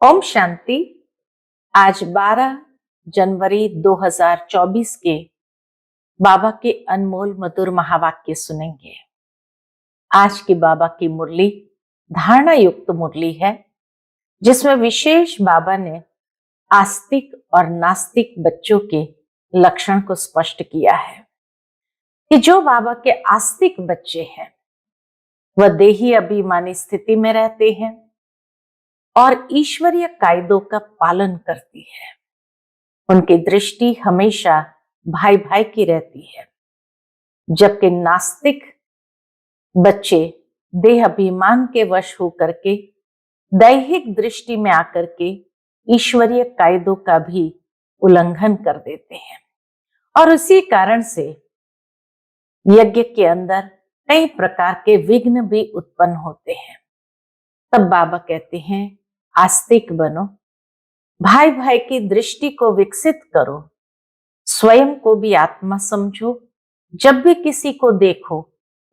ओम शांति। आज 12 जनवरी 2024 के बाबा के अनमोल मधुर महावाक्य सुनेंगे। आज की बाबा की मुरली धारणा युक्त मुरली है, जिसमें विशेष बाबा ने आस्तिक और नास्तिक बच्चों के लक्षण को स्पष्ट किया है कि जो बाबा के आस्तिक बच्चे हैं वह देही अभिमानी स्थिति में रहते हैं और ईश्वरीय कायदों का पालन करती है। उनकी दृष्टि हमेशा भाई भाई की रहती है, जबकि नास्तिक बच्चे देह अभिमान के वश होकर के दैहिक दृष्टि में आकर के ईश्वरीय कायदों का भी उल्लंघन कर देते हैं और उसी कारण से यज्ञ के अंदर कई प्रकार के विघ्न भी उत्पन्न होते हैं। तब बाबा कहते हैं, आस्तिक बनो, भाई भाई की दृष्टि को विकसित करो, स्वयं को भी आत्मा समझो, जब भी किसी को देखो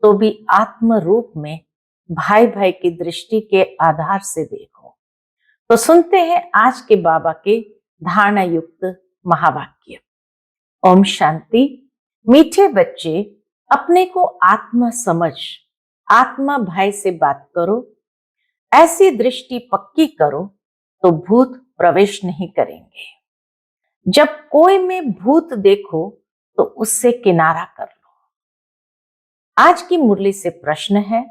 तो भी आत्म रूप में भाई भाई की दृष्टि के आधार से देखो। तो सुनते हैं आज के बाबा के धारणा युक्त महावाक्य। ओम शांति। मीठे बच्चे, अपने को आत्मा समझ आत्मा भाई से बात करो। ऐसी दृष्टि पक्की करो तो भूत प्रवेश नहीं करेंगे। जब कोई में भूत देखो तो उससे किनारा कर लो। आज की मुरली से प्रश्न है,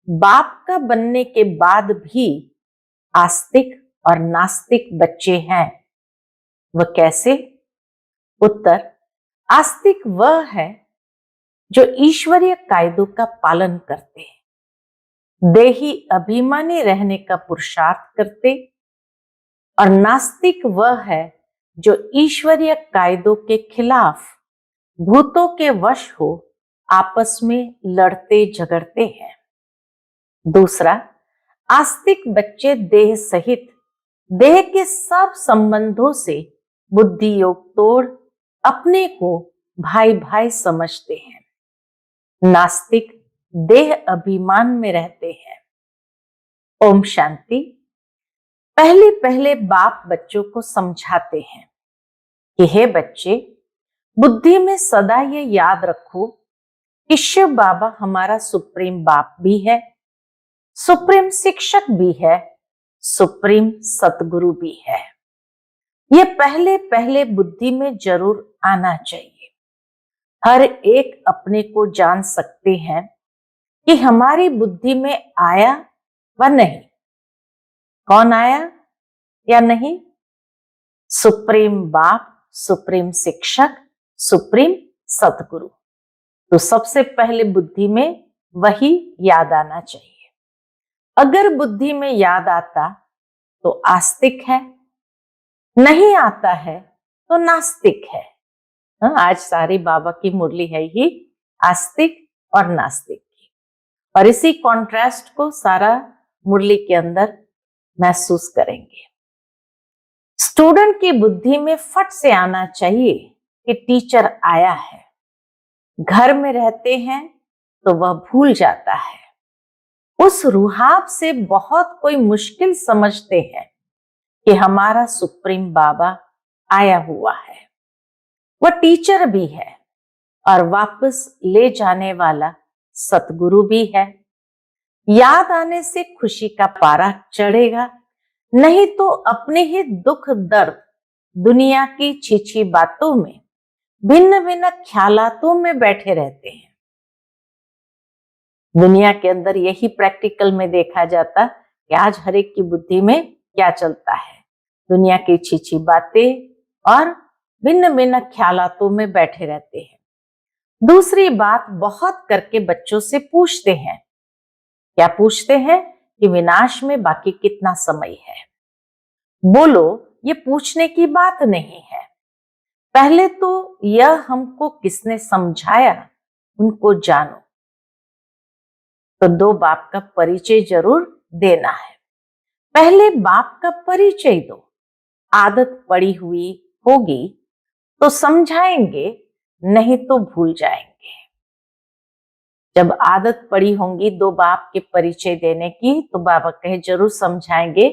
बाप का बनने के बाद भी आस्तिक और नास्तिक बच्चे हैं, वह कैसे? उत्तर, आस्तिक वह है जो ईश्वरीय कायदों का पालन करते हैं, देही अभिमानी रहने का पुरुषार्थ करते, और नास्तिक वह है जो ईश्वरीय कायदों के खिलाफ भूतों के वश हो आपस में लड़ते झगड़ते हैं। दूसरा, आस्तिक बच्चे देह सहित देह के सब संबंधों से बुद्धि योग तोड़ अपने को भाई भाई समझते हैं। नास्तिक देह अभिमान में रहते हैं। ओम शांति। पहले पहले बाप बच्चों को समझाते हैं कि हे बच्चे, बुद्धि में सदा ये याद रखो कि शिव बाबा हमारा सुप्रीम बाप भी है, सुप्रीम शिक्षक भी है, सुप्रीम सतगुरु भी है। ये पहले पहले बुद्धि में जरूर आना चाहिए। हर एक अपने को जान सकते हैं कि हमारी बुद्धि में आया व नहीं। कौन आया या नहीं? सुप्रीम बाप, सुप्रीम शिक्षक, सुप्रीम सतगुरु। तो सबसे पहले बुद्धि में वही याद आना चाहिए। अगर बुद्धि में याद आता तो आस्तिक है, नहीं आता है तो नास्तिक है। आज सारी बाबा की मुरली है ही आस्तिक और नास्तिक की, और इसी कॉन्ट्रास्ट को सारा मुरली के अंदर महसूस करेंगे। स्टूडेंट की बुद्धि में फट से आना चाहिए कि टीचर आया है। घर में रहते हैं तो वह भूल जाता है। उस रुहाब से बहुत कोई मुश्किल समझते हैं कि हमारा सुप्रीम बाबा आया हुआ है, वह टीचर भी है और वापस ले जाने वाला सतगुरु भी है। याद आने से खुशी का पारा चढ़ेगा, नहीं तो अपने ही दुख दर्द, दुनिया की छीछी बातों में, भिन्न भिन्न ख्यालातों में बैठे रहते हैं। दुनिया के अंदर यही प्रैक्टिकल में देखा जाता कि आज हर एक की बुद्धि में क्या चलता है, दुनिया की छीछी बातें और भिन्न भिन्न ख्यालातों में बैठे रहते हैं। दूसरी बात, बहुत करके बच्चों से पूछते हैं। क्या पूछते हैं? कि विनाश में बाकी कितना समय है। बोलो, ये पूछने की बात नहीं है। पहले तो यह हमको किसने समझाया उनको जानो। तो दो बाप का परिचय जरूर देना है। पहले बाप का परिचय दो। आदत पड़ी हुई होगी तो समझाएंगे, नहीं तो भूल जाएंगे। जब आदत पड़ी होंगी दो बाप के परिचय देने की तो बाबा कहे जरूर समझाएंगे,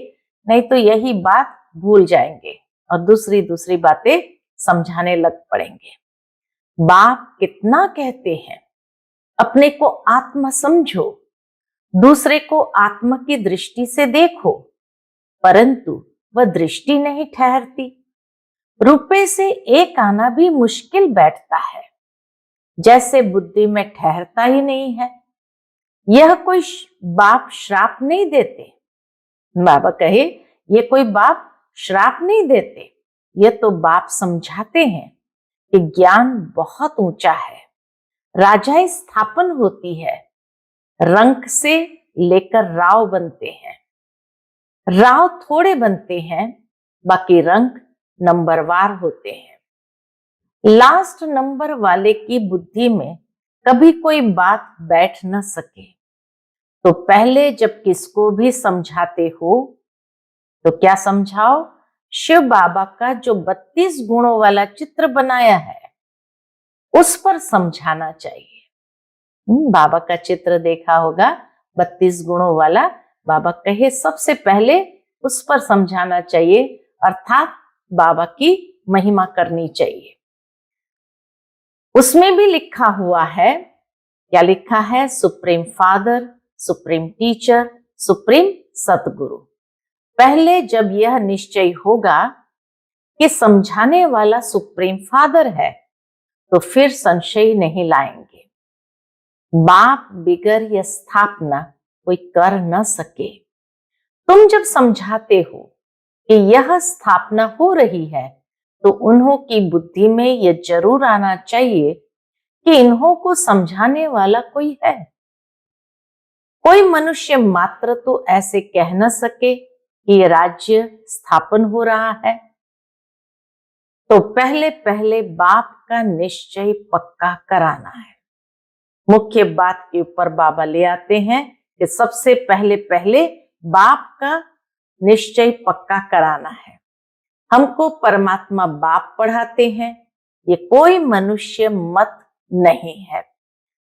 नहीं तो यही बात भूल जाएंगे और दूसरी दूसरी बातें समझाने लग पड़ेंगे। बाप कितना कहते हैं, अपने को आत्मा समझो, दूसरे को आत्मा की दृष्टि से देखो, परंतु वह दृष्टि नहीं ठहरती। रुपए से एक आना भी मुश्किल बैठता है, जैसे बुद्धि में ठहरता ही नहीं है। यह कोई बाप श्राप नहीं देते। बाबा कहे ये कोई बाप श्राप नहीं देते, ये तो बाप समझाते हैं कि ज्ञान बहुत ऊंचा है। राजाएं स्थापन होती है, रंक से लेकर राव बनते हैं। राव थोड़े बनते हैं, बाकी रंक नंबरवार होते हैं। लास्ट नंबर वाले की बुद्धि में कभी कोई बात बैठ न सके, तो पहले जब किसको भी समझाते हो तो क्या समझाओ? शिव बाबा का जो 32 गुणों वाला चित्र बनाया है उस पर समझाना चाहिए। बाबा का चित्र देखा होगा 32 गुणों वाला। बाबा कहे सबसे पहले उस पर समझाना चाहिए, अर्थात बाबा की महिमा करनी चाहिए। उसमें भी लिखा हुआ है, क्या लिखा है? Supreme father, supreme teacher, supreme सतगुरु। पहले जब यह निश्चय होगा कि समझाने वाला सुप्रीम फादर है तो फिर संशय नहीं लाएंगे। बाप बिगर यह स्थापना कोई कर न सके। तुम जब समझाते हो कि यह स्थापना हो रही है तो उन्हों की बुद्धि में यह जरूर आना चाहिए कि इन्हों को समझाने वाला कोई है। कोई मनुष्य मात्र तो ऐसे कह न सके कि यह राज्य स्थापन हो रहा है। तो पहले पहले बाप का निश्चय पक्का कराना है। मुख्य बात के ऊपर बाबा ले आते हैं कि सबसे पहले पहले बाप का निश्चय पक्का कराना है। हमको परमात्मा बाप पढ़ाते हैं, ये कोई मनुष्य मत नहीं है,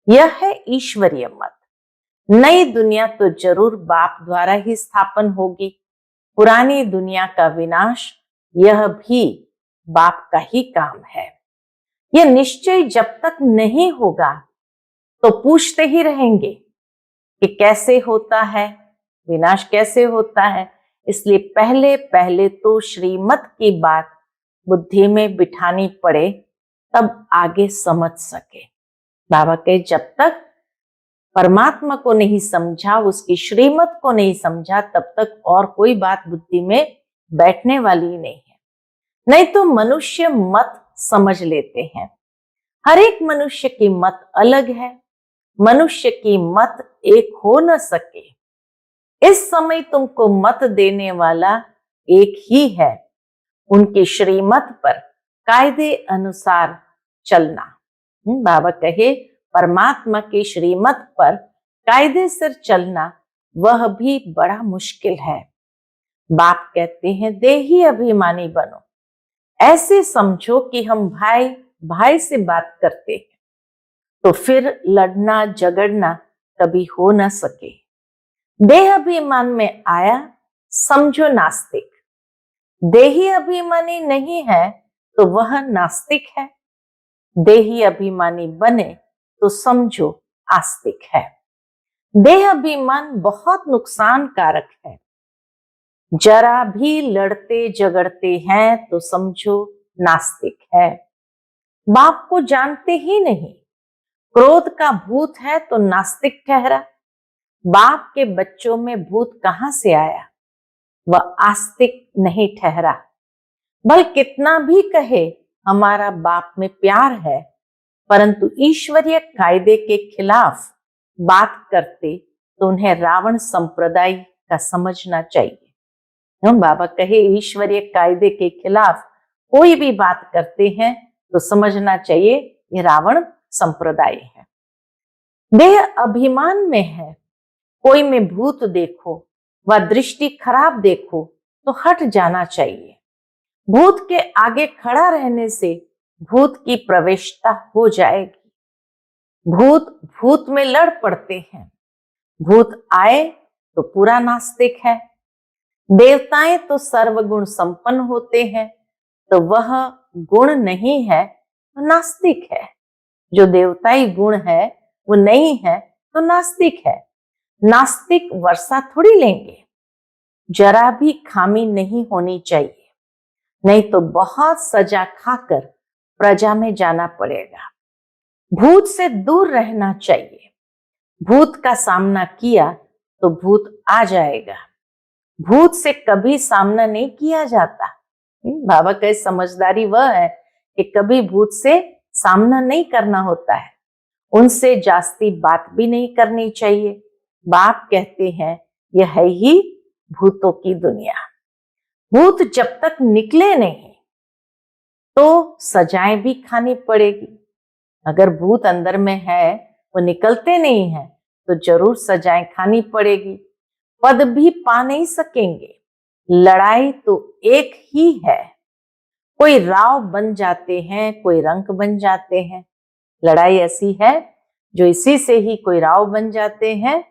यह है ईश्वरीय मत। नई दुनिया तो जरूर बाप द्वारा ही स्थापन होगी, पुरानी दुनिया का विनाश यह भी बाप का ही काम है। यह निश्चय जब तक नहीं होगा तो पूछते ही रहेंगे कि कैसे होता है, विनाश कैसे होता है। इसलिए पहले पहले तो श्रीमत की बात बुद्धि में बिठानी पड़े, तब आगे समझ सके। बाबा के जब तक परमात्मा को नहीं समझा, उसकी श्रीमत को नहीं समझा, तब तक और कोई बात बुद्धि में बैठने वाली नहीं है। नहीं तो मनुष्य मत समझ लेते हैं। हर एक मनुष्य की मत अलग है, मनुष्य की मत एक हो न सके। इस समय तुमको मत देने वाला एक ही है, उनकी श्रीमत पर कायदे अनुसार चलना। बाबा कहे परमात्मा की श्रीमत पर कायदे से चलना वह भी बड़ा मुश्किल है। बाप कहते हैं देही अभिमानी बनो, ऐसे समझो कि हम भाई भाई से बात करते हैं, तो फिर लड़ना झगड़ना कभी हो न सके। देह अभिमान में आया समझो नास्तिक, देही अभिमानी नहीं है तो वह नास्तिक है। देही अभिमानी बने तो समझो आस्तिक है। देह अभिमान बहुत नुकसान कारक है। जरा भी लड़ते झगड़ते हैं तो समझो नास्तिक है। बाप को जानते ही नहीं, क्रोध का भूत है तो नास्तिक ठहरा। बाप के बच्चों में भूत कहां से आया? वह आस्तिक नहीं ठहरा। बल कितना भी कहे हमारा बाप में प्यार है, परंतु ईश्वरीय कायदे के खिलाफ बात करते तो उन्हें रावण संप्रदाय का समझना चाहिए। बाबा कहे ईश्वरीय कायदे के खिलाफ कोई भी बात करते हैं तो समझना चाहिए ये रावण संप्रदाय है। देह अभिमान में है, कोई में भूत देखो व दृष्टि खराब देखो तो हट जाना चाहिए। भूत के आगे खड़ा रहने से भूत की प्रवेशता हो जाएगी। भूत भूत में लड़ पड़ते हैं, भूत आए तो पूरा नास्तिक है। देवताएं तो सर्वगुण संपन्न होते हैं, तो वह गुण नहीं है तो नास्तिक है। जो देवताई गुण है वो नहीं है तो नास्तिक है। नास्तिक वर्षा थोड़ी लेंगे। जरा भी खामी नहीं होनी चाहिए, नहीं तो बहुत सजा खाकर प्रजा में जाना पड़ेगा। भूत से दूर रहना चाहिए। भूत का सामना किया तो भूत आ जाएगा। भूत से कभी सामना नहीं किया जाता। बाबा कहे समझदारी वह है कि कभी भूत से सामना नहीं करना होता है। उनसे जास्ती बात भी नहीं करनी चाहिए। बाप कहते हैं यह है ही भूतों की दुनिया। भूत जब तक निकले नहीं तो सजाएं भी खानी पड़ेगी। अगर भूत अंदर में है, वो निकलते नहीं है, तो जरूर सजाएं खानी पड़ेगी। पद भी पा नहीं सकेंगे। लड़ाई तो एक ही है। कोई राव बन जाते हैं, कोई रंक बन जाते हैं। लड़ाई ऐसी है जो इसी से ही कोई राव बन जाते हैं,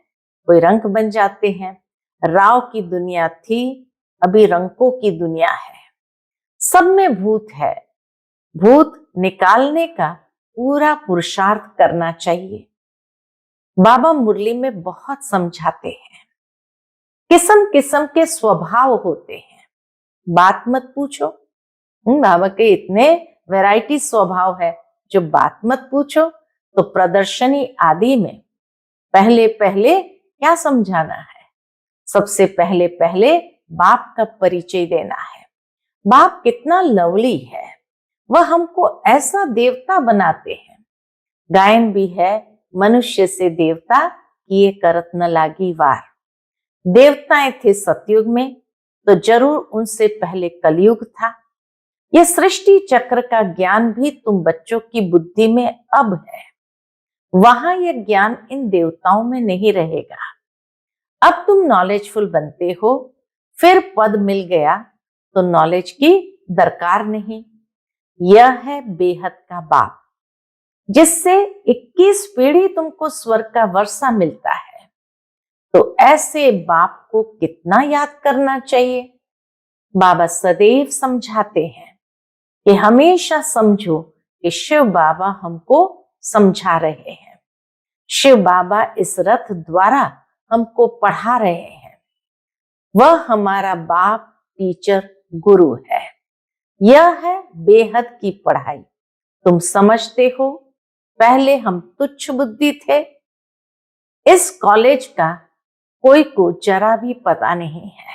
कोई रंक बन जाते हैं। राव की दुनिया थी, अभी रंकों की दुनिया है। सब में भूत है। भूत निकालने का पूरा पुरुषार्थ करना चाहिए। बाबा मुरली में बहुत समझाते हैं। किस्म किस्म के स्वभाव होते हैं, बात मत पूछो। बाबा के इतने वैरायटी स्वभाव है, जो बात मत पूछो। तो प्रदर्शनी आदि में पहले पहले क्या समझाना है? सबसे पहले पहले बाप का परिचय देना है। बाप कितना लवली है, वह हमको ऐसा देवता बनाते हैं। गायन भी है, मनुष्य से देवता किए करत न लागी वार। देवताएं थे सतयुग में, तो जरूर उनसे पहले कलयुग था। यह सृष्टि चक्र का ज्ञान भी तुम बच्चों की बुद्धि में अब है। वहां यह ज्ञान इन देवताओं में नहीं रहेगा। अब तुम नॉलेजफुल बनते हो, फिर पद मिल गया तो नॉलेज की दरकार नहीं। यह है बेहद का बाप, जिससे 21 पीढ़ी तुमको स्वर्ग का वर्षा मिलता है। तो ऐसे बाप को कितना याद करना चाहिए? बाबा सदैव समझाते हैं कि हमेशा समझो कि शिव बाबा हमको समझा रहे हैं। शिव बाबा इस रथ द्वारा हमको पढ़ा रहे हैं। वह हमारा बाप, टीचर, गुरु है। यह है बेहद की पढ़ाई। तुम समझते हो, पहले हम तुच्छ बुद्धि थे। इस कॉलेज का कोई को जरा भी पता नहीं है,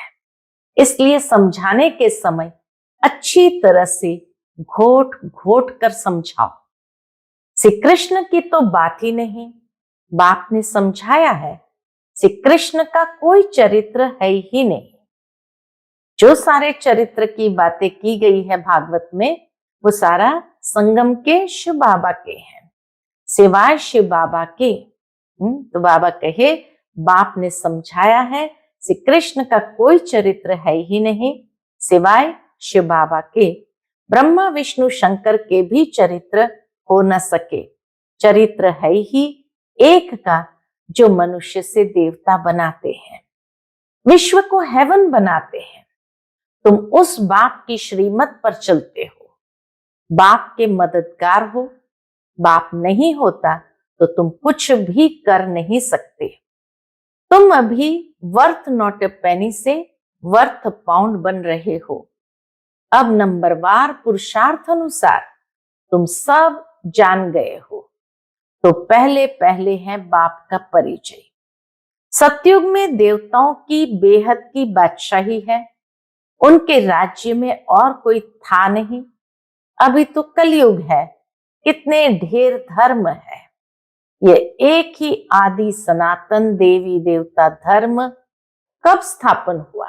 इसलिए समझाने के समय अच्छी तरह से घोट घोट कर समझाओ। श्री कृष्ण की तो बात ही नहीं, बाप ने समझाया है श्री कृष्ण का कोई चरित्र है ही नहीं। जो सारे चरित्र की बातें की गई है भागवत में, वो सारा संगम के शिव बाबा के हैं, सिवाय शिव बाबा के। तो बाबा कहे बाप ने समझाया है श्री कृष्ण का कोई चरित्र है ही नहीं सिवाय शिव बाबा के। ब्रह्मा विष्णु शंकर के भी चरित्र हो न सके। चरित्र है ही एक का, जो मनुष्य से देवता बनाते हैं, विश्व को हेवन बनाते हैं। तुम उस बाप की श्रीमत पर चलते हो, बाप के मददगार हो। बाप नहीं होता तो तुम कुछ भी कर नहीं सकते। तुम अभी वर्थ नॉट ए पेनी से वर्थ पाउंड बन रहे हो। अब नंबरवार पुरुषार्थ अनुसार तुम सब जान गए हो। तो पहले पहले है बाप का परिचय। सतयुग में देवताओं की बेहद की बादशाही है। उनके राज्य में और कोई था नहीं। अभी तो कलयुग है, कितने ढेर धर्म है। ये एक ही आदि सनातन देवी देवता धर्म कब स्थापन हुआ?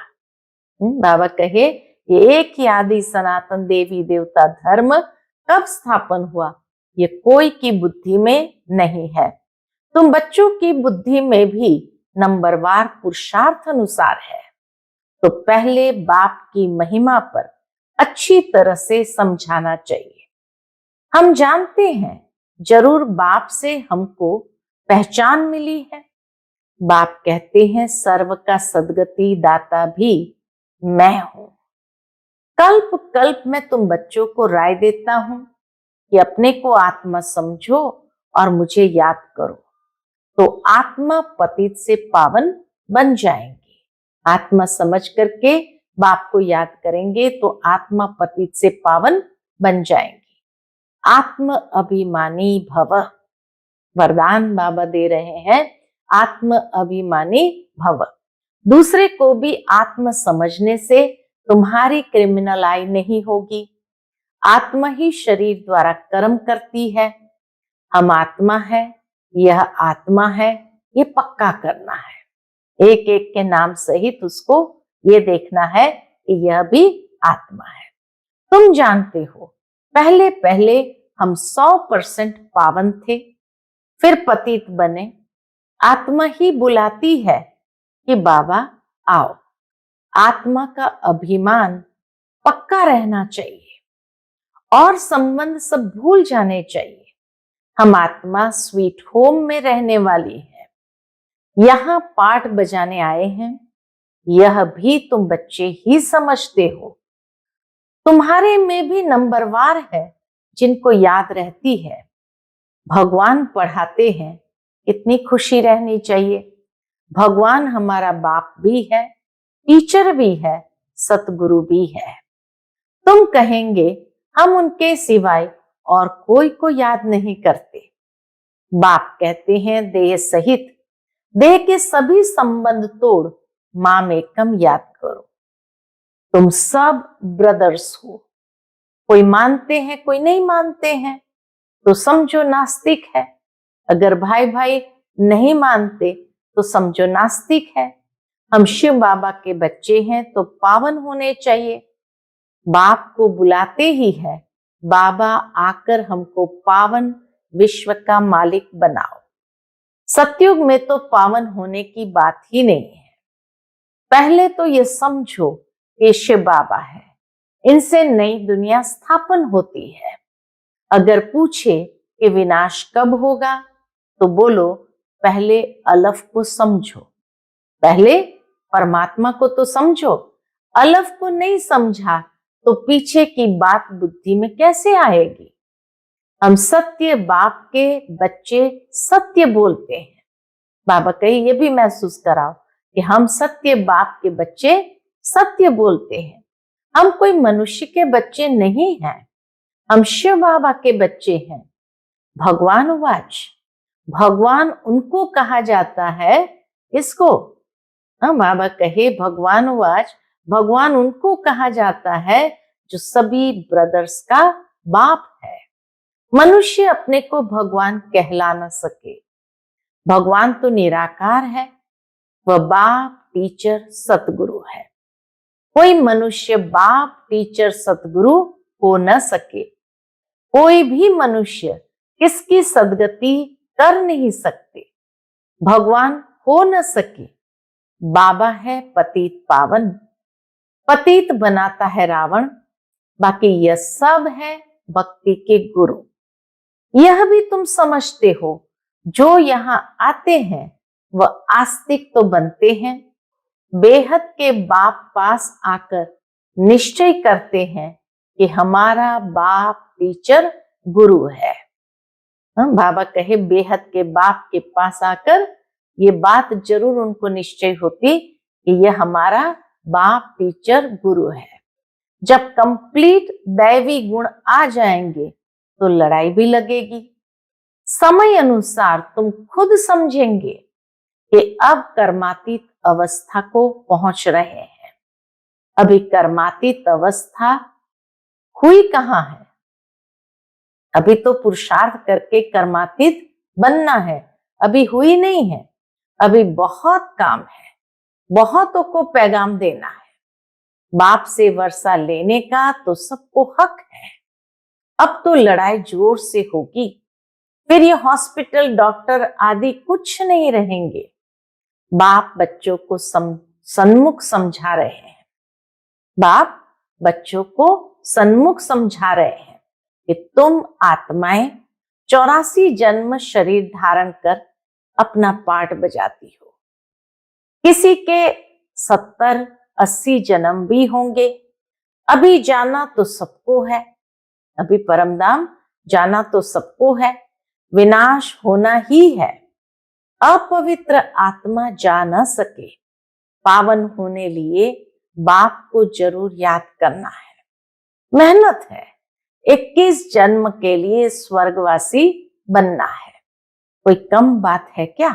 बाबा कहे ये एक ही आदि सनातन देवी देवता धर्म कब स्थापन हुआ? ये कोई की बुद्धि में नहीं है। तुम बच्चों की बुद्धि में भी नंबरवार पुरुषार्थ अनुसार है। तो पहले बाप की महिमा पर अच्छी तरह से समझाना चाहिए। हम जानते हैं जरूर बाप से हमको पहचान मिली है। बाप कहते हैं सर्व का सदगति दाता भी मैं हूं। कल्प कल्प में तुम बच्चों को राय देता हूं कि अपने को आत्मा समझो और मुझे याद करो, तो आत्मा पतित से पावन बन जाएंगी। आत्मा समझ करके बाप को याद करेंगे तो आत्मा पतित से पावन बन जाएंगी। आत्म अभिमानी भव, वरदान बाबा दे रहे हैं, आत्म अभिमानी भव। दूसरे को भी आत्म समझने से तुम्हारी क्रिमिनल आई नहीं होगी। आत्मा ही शरीर द्वारा कर्म करती है। हम आत्मा है, यह आत्मा है, ये पक्का करना है। एक एक के नाम सहित उसको ये देखना है कि यह भी आत्मा है। तुम जानते हो, पहले पहले हम 100% पावन थे, फिर पतित बने। आत्मा ही बुलाती है कि बाबा आओ। आत्मा का अभिमान पक्का रहना चाहिए और संबंध सब भूल जाने चाहिए। हम आत्मा स्वीट होम में रहने वाली है, यहां पाठ बजाने आए हैं। यह भी तुम बच्चे ही समझते हो। तुम्हारे में भी नंबरवार है जिनको याद रहती है। भगवान पढ़ाते हैं, कितनी खुशी रहनी चाहिए। भगवान हमारा बाप भी है, टीचर भी है, सतगुरु भी है। तुम कहेंगे हम उनके सिवाय और कोई को याद नहीं करते। बाप कहते हैं देह सहित देह के सभी संबंध तोड़ माम एकम याद करो। तुम सब ब्रदर्स हो। कोई मानते हैं, कोई नहीं मानते हैं, तो समझो नास्तिक है। अगर भाई भाई नहीं मानते तो समझो नास्तिक है। हम शिव बाबा के बच्चे हैं तो पावन होने चाहिए। बाप को बुलाते ही है, बाबा आकर हमको पावन विश्व का मालिक बनाओ। सतयुग में तो पावन होने की बात ही नहीं है। पहले तो ये समझो कि शिव बाबा है, इनसे नई दुनिया स्थापन होती है। अगर पूछे कि विनाश कब होगा तो बोलो पहले अलफ को समझो, पहले परमात्मा को तो समझो। अलफ को नहीं समझा तो पीछे की बात बुद्धि में कैसे आएगी। हम सत्य बाप के बच्चे सत्य बोलते हैं। बाबा कहे ये भी महसूस कराओ कि हम सत्य बाप के बच्चे सत्य बोलते हैं। हम कोई मनुष्य के बच्चे नहीं हैं, हम शिव बाबा के बच्चे हैं। भगवान वाच, भगवान उनको कहा जाता है। इसको बाबा कहे भगवान वाच, भगवान उनको कहा जाता है जो सभी ब्रदर्स का बाप है। मनुष्य अपने को भगवान कहला न सके। भगवान तो निराकार है, वह बाप टीचर सतगुरु है। कोई मनुष्य बाप टीचर सतगुरु हो न सके। कोई भी मनुष्य किसकी सदगति कर नहीं सकते। भगवान हो न सके। बाबा है पतित पावन, पतित बनाता है रावण। बाकी यह सब है भक्ति के गुरु। यह भी तुम समझते हो, जो यहाँ आते हैं वह आस्तिक तो बनते हैं, बेहद के बाप पास आकर निश्चय करते हैं कि हमारा बाप टीचर गुरु है। बाबा कहे बेहद के बाप के पास आकर ये बात जरूर उनको निश्चय होती कि यह हमारा बाप टीचर गुरु है। जब कंप्लीट दैवी गुण आ जाएंगे तो लड़ाई भी लगेगी। समय अनुसार तुम खुद समझेंगे कि अब कर्मातीत अवस्था को पहुंच रहे हैं। अभी कर्मातीत अवस्था हुई कहाँ है? अभी तो पुरुषार्थ करके कर्मातीत बनना है, अभी हुई नहीं है। अभी बहुत काम है, बहुतों को पैगाम देना है। बाप से वर्षा लेने का तो सबको हक है। अब तो लड़ाई जोर से होगी, फिर ये हॉस्पिटल डॉक्टर आदि कुछ नहीं रहेंगे। बाप बच्चों को सन्मुख समझा रहे हैं। बाप बच्चों को सन्मुख समझा रहे हैं कि तुम आत्माएं 84 जन्म शरीर धारण कर अपना पार्ट बजाती हो। किसी के 70, 80 जन्म भी होंगे। अभी जाना तो सबको है, अभी परमधाम जाना तो सबको है, विनाश होना ही है। अपवित्र आत्मा जा न सके, पावन होने लिए बाप को जरूर याद करना है। मेहनत है, 21 जन्म के लिए स्वर्गवासी बनना है। कोई कम बात है क्या?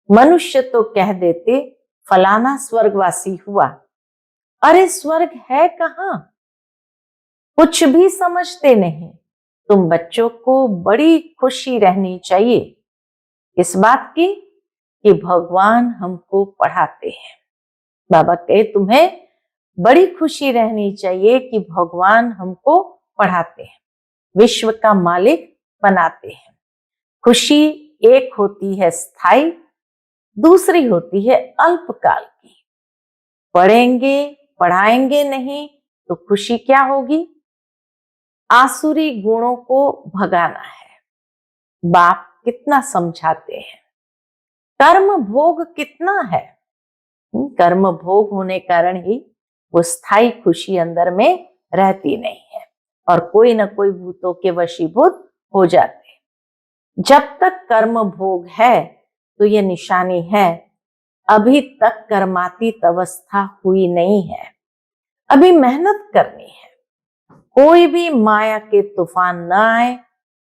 मनुष्य तो कह देते फलाना स्वर्गवासी हुआ। अरे स्वर्ग है कहाँ? कुछ भी समझते नहीं। तुम बच्चों को बड़ी खुशी रहनी चाहिए इस बात की कि भगवान हमको पढ़ाते हैं। बाबा कहे तुम्हें बड़ी खुशी रहनी चाहिए कि भगवान हमको पढ़ाते हैं, विश्व का मालिक बनाते हैं। खुशी एक होती है स्थायी, दूसरी होती है अल्पकाल की। पढ़ेंगे पढ़ाएंगे नहीं तो खुशी क्या होगी? आसुरी गुणों को भगाना है। बाप कितना समझाते हैं। कर्म भोग कितना है? कर्म भोग होने कारण ही वो स्थायी खुशी अंदर में रहती नहीं है और कोई ना कोई भूतों के वशीभूत हो जाते हैं। जब तक कर्म भोग है तो ये निशानी है अभी तक कर्मातीत अवस्था हुई नहीं है, अभी मेहनत करनी है। कोई भी माया के तूफान न आए।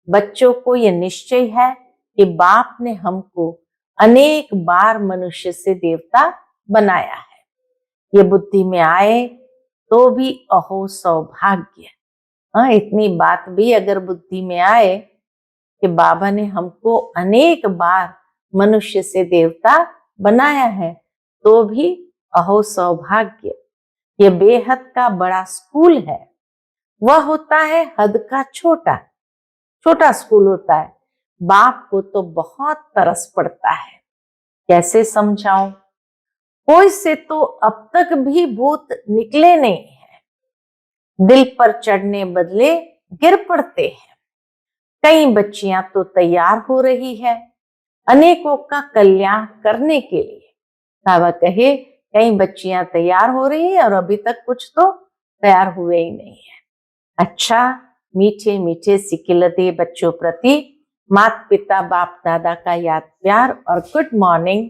बच्चों को ये निश्चय है कि बाप ने हमको अनेक बार मनुष्य से देवता बनाया है। ये बुद्धि में आए तो भी अहो सौभाग्य। इतनी बात भी अगर बुद्धि में आए कि बाबा ने हमको अनेक बार मनुष्य से देवता बनाया है तो भी अहो सौभाग्य। ये बेहद का बड़ा स्कूल है, वह होता है हद का छोटा। छोटा स्कूल होता है। बाप को तो बहुत तरस पड़ता है, कैसे समझाऊं? कोई से तो अब तक भी भूत निकले नहीं है। दिल पर चढ़ने बदले गिर पड़ते हैं। कई बच्चियां तो तैयार हो रही है अनेकों का कल्याण करने के लिए। बाबा कहे कई बच्चियां तैयार हो रही है और अभी तक कुछ तो तैयार हुए ही नहीं है। अच्छा, मीठे मीठे सिकिलते बच्चों प्रति माता पिता बाप दादा का याद प्यार और गुड मॉर्निंग।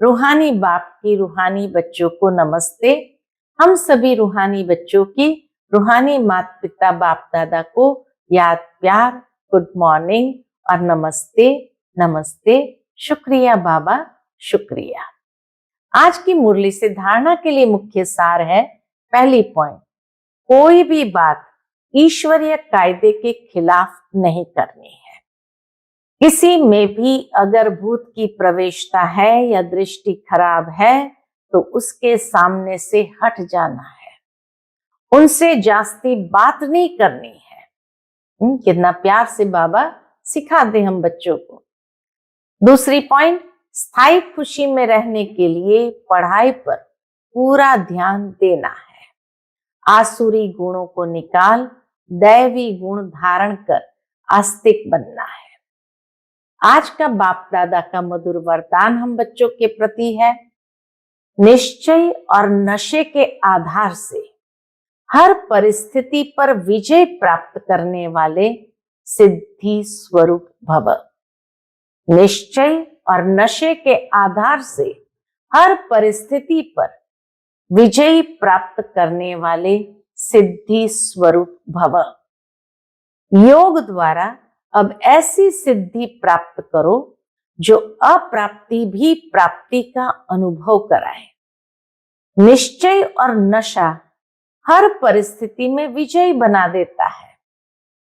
रूहानी बाप की रूहानी बच्चों को नमस्ते। हम सभी रूहानी बच्चों की रूहानी माता पिता बाप दादा को याद प्यार, गुड मॉर्निंग और नमस्ते नमस्ते। शुक्रिया बाबा, शुक्रिया। आज की मुरली से धारणा के लिए मुख्य सार है, पहली पॉइंट, कोई भी बात ईश्वरीय कायदे के खिलाफ नहीं करनी है। किसी में भी अगर भूत की प्रवेशता है या दृष्टि खराब है तो उसके सामने से हट जाना है, उनसे जास्ती बात नहीं करनी है। कितना प्यार से बाबा सिखाते हम बच्चों को। दूसरी पॉइंट, स्थायी खुशी में रहने के लिए पढ़ाई पर पूरा ध्यान देना है। आसुरी गुणों को निकाल दैवी गुण धारण कर आस्तिक बनना है। आज का बाप दादा का मधुर वरदान हम बच्चों के प्रति है, निश्चय और नशे के आधार से हर परिस्थिति पर विजय प्राप्त करने वाले सिद्धि स्वरूप भव। निश्चय और नशे के आधार से हर परिस्थिति पर विजय प्राप्त करने वाले सिद्धि स्वरूप भव। योग द्वारा अब ऐसी सिद्धि प्राप्त करो जो अप्राप्ति भी प्राप्ति का अनुभव कराए। निश्चय और नशा हर परिस्थिति में विजयी बना देता है।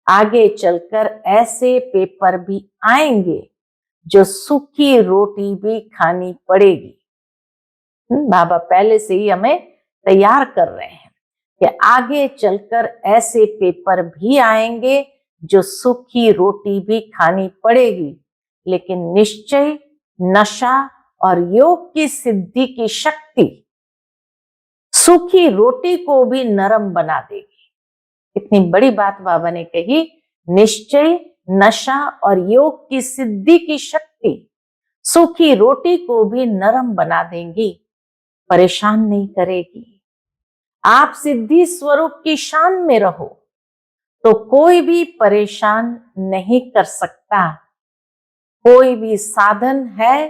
आगे चलकर ऐसे पेपर भी आएंगे जो सूखी रोटी भी खानी पड़ेगी। बाबा पहले से ही हमें तैयार कर रहे हैं कि आगे चलकर ऐसे पेपर भी आएंगे जो सूखी रोटी भी खानी पड़ेगी, लेकिन निश्चय, नशा और योग की सिद्धि की शक्ति सूखी रोटी को भी नरम बना देगी। कितनी बड़ी बात बाबा ने कही। निश्चय, नशा और योग की सिद्धि की शक्ति सूखी रोटी को भी नरम बना देंगी। परेशान नहीं करेगी। आप सिद्धि स्वरूप की शान में रहो तो कोई भी परेशान नहीं कर सकता। कोई भी साधन है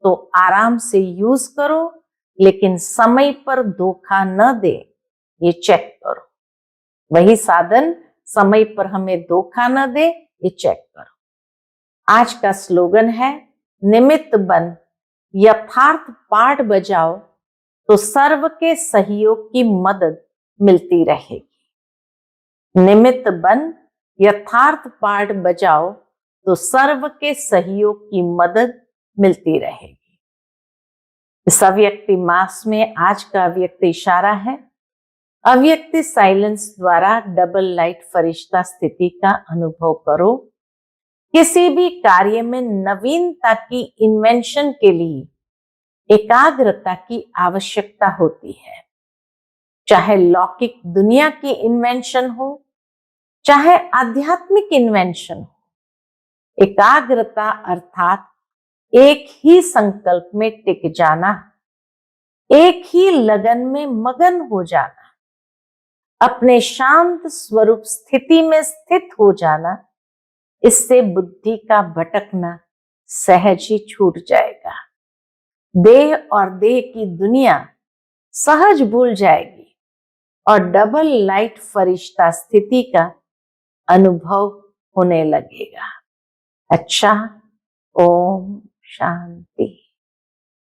तो आराम से यूज करो, लेकिन समय पर धोखा न दे, ये चेक करो। वही साधन समय पर हमें धोखा न दे, ये चेक करो। आज का स्लोगन है, निमित्त बन यथार्थ पाठ बजाओ तो सर्व के सहयोग की मदद मिलती रहेगी। निमित्त बन यथार्थ पाठ बजाओ तो सर्व के सहयोग की मदद मिलती रहेगी। इस अव्यक्ति मास में आज का अव्यक्त इशारा है, अव्यक्ति साइलेंस द्वारा डबल लाइट फरिश्ता स्थिति का अनुभव करो। किसी भी कार्य में नवीनता की इन्वेंशन के लिए एकाग्रता की आवश्यकता होती है। चाहे लौकिक दुनिया की इन्वेंशन हो, चाहे आध्यात्मिक इन्वेंशन हो, एकाग्रता अर्थात एक ही संकल्प में टिक जाना, एक ही लगन में मगन हो जाना, अपने शांत स्वरूप स्थिति में स्थित हो जाना, इससे बुद्धि का भटकना सहज ही छूट जाएगा। देह और देह की दुनिया सहज भूल जाएगी और डबल लाइट फरिश्ता स्थिति का अनुभव होने लगेगा। अच्छा, ओम शांति।